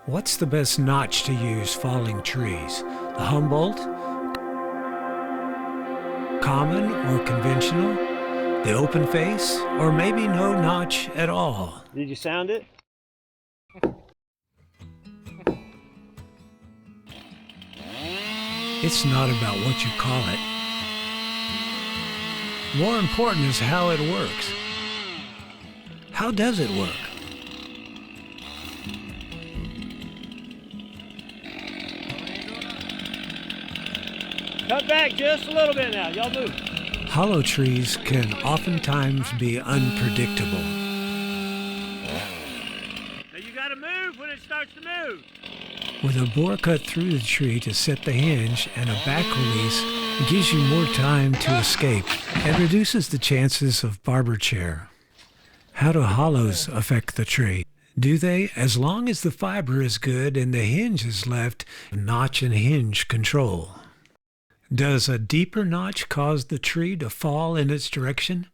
What's the best notch to use falling trees? The Humboldt, common or conventional, the open face, or maybe no notch at all? Did you sound it? It's not about what you call it. More important is how it works. How does it work? Cut back just a little bit now. Y'all move. Hollow trees can oftentimes be unpredictable. Now you gotta move when it starts to move. With a bore cut through the tree to set the hinge and a back release, it gives you more time to escape and reduces the chances of barber chair. How do hollows affect the tree? Do they, as long as the fiber is good and the hinge is left, notch and hinge control? Does a deeper notch cause the tree to fall in its direction?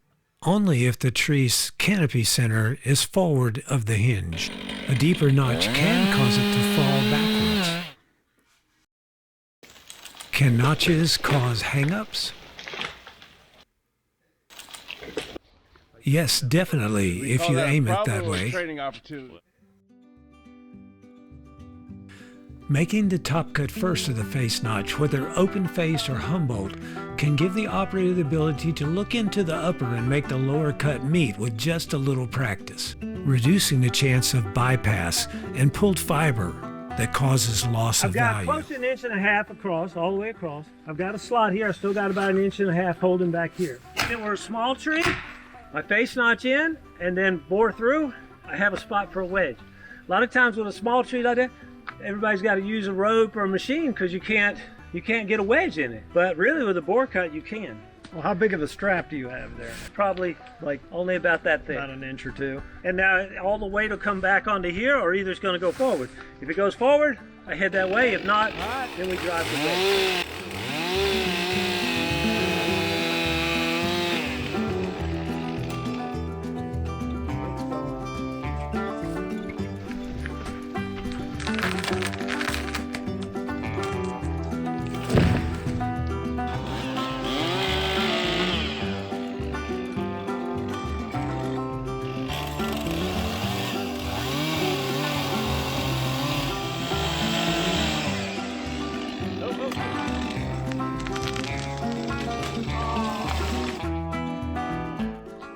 Only if the tree's canopy center is forward of the hinge. A deeper notch can cause it to fall backwards. Can notches cause hang-ups? Yes, definitely, if you aim it that way. Making the top cut first of the face notch, whether open face or Humboldt, can give the operator the ability to look into the upper and make the lower cut meet with just a little practice, reducing the chance of bypass and pulled fiber that causes loss of value. I've got close to 1.5 inches across, all the way across. I've got a slot here. I still got about 1.5 inches holding back here. If we're a small tree, I face notch in and then bore through. I have a spot for a wedge. A lot of times with a small tree like that, everybody's got to use a rope or a machine because you can't get a wedge in it. But really with a bore cut you can. Well, how big of a strap do you have there? Probably like only about that thick. About 1 inch or 2. And now all the weight will come back onto here, or either it's going to go forward. If it goes forward, I head that way. If not, then we drive the wedge.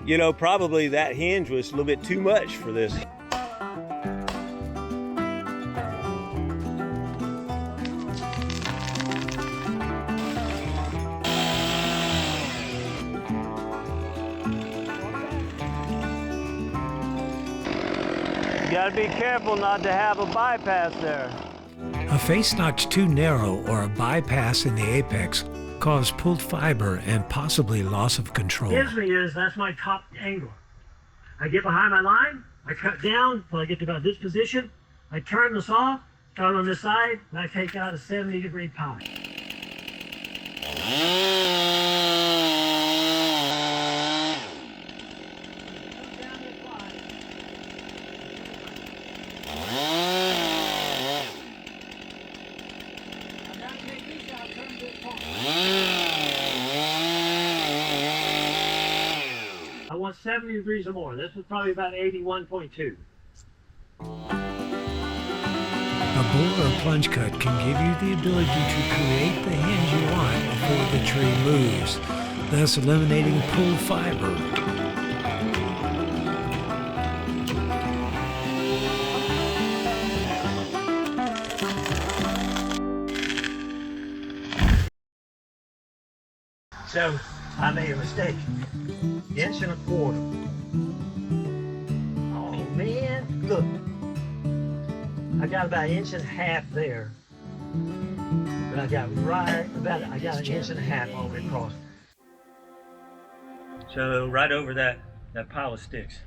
You know, probably that hinge was a little bit too much for this. You gotta be careful not to have a bypass there. A face notch too narrow or a bypass in the apex cause pulled fiber and possibly loss of control. That's my top angle. I get behind my line, I cut down till I get to about this position, I turn the saw, start on this side, and I take out a 70-degree pie. I want 70 degrees or more. This is probably about 81.2. A bore or plunge cut can give you the ability to create the hinge you want before the tree moves, thus eliminating pulled fiber. So I made a mistake. 1.25 inches. Oh man, look. I got about 1.5 inches there. But I got right about, I got 1.5 inches all the way across. So right over that pile of sticks.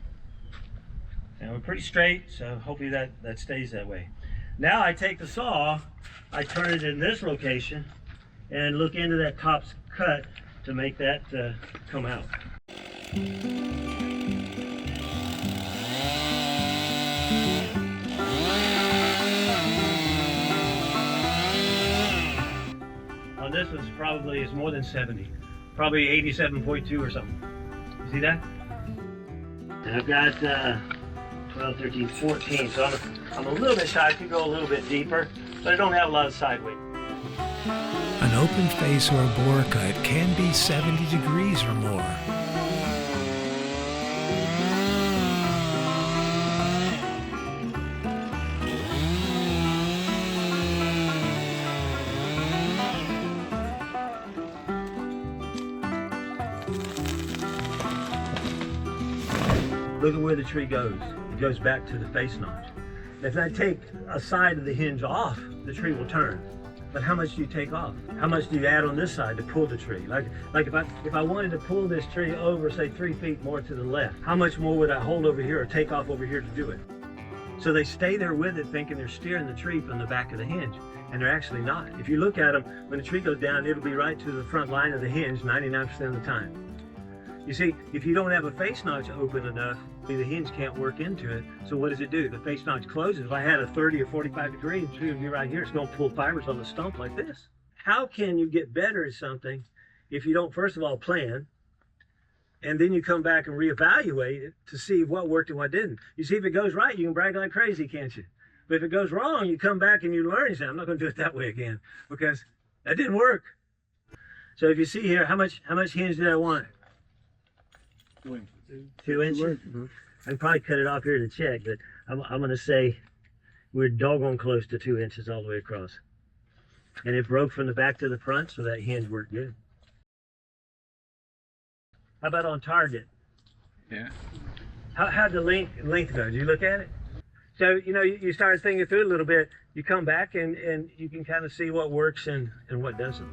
And we're pretty straight, so hopefully that stays that way. Now I take the saw, I turn it in this location, and look into that top cut to make that come out. this was probably is more than 70. Probably 87.2 or something. You see that? And I've got 12, 13, 14. So I'm a little bit shy. I could go a little bit deeper, but I don't have a lot of side weight. An open face or a bore cut can be 70 degrees or more. Look at where the tree goes. It goes back to the face notch. If I take a side of the hinge off, the tree will turn. But how much do you take off? How much do you add on this side to pull the tree? Like if I wanted to pull this tree over, say 3 feet more to the left, how much more would I hold over here or take off over here to do it? So they stay there with it thinking they're steering the tree from the back of the hinge, and they're actually not. If you look at them, when the tree goes down, it'll be right to the front line of the hinge 99% of the time. You see, if you don't have a face notch open enough, the hinge can't work into it. So what does it do? The face notch closes. If I had a 30 or 45 degree, the tree would be right here. It's going to pull fibers on the stump like this. How can you get better at something if you don't, first of all, plan, and then you come back and reevaluate it to see what worked and what didn't? You see, if it goes right, you can brag like crazy, can't you? But if it goes wrong, you come back and you learn. You say, I'm not going to do it that way again because that didn't work. So if you see here, how much hinge did I want? 2 inches. I can probably cut it off here to check, but I'm going to say we're doggone close to 2 inches all the way across. And it broke from the back to the front, so that hinge worked good. How about on target? Yeah. How'd the length go? Did you look at it? So, you know, you start thinking through it a little bit. You come back and you can kind of see what works and what doesn't.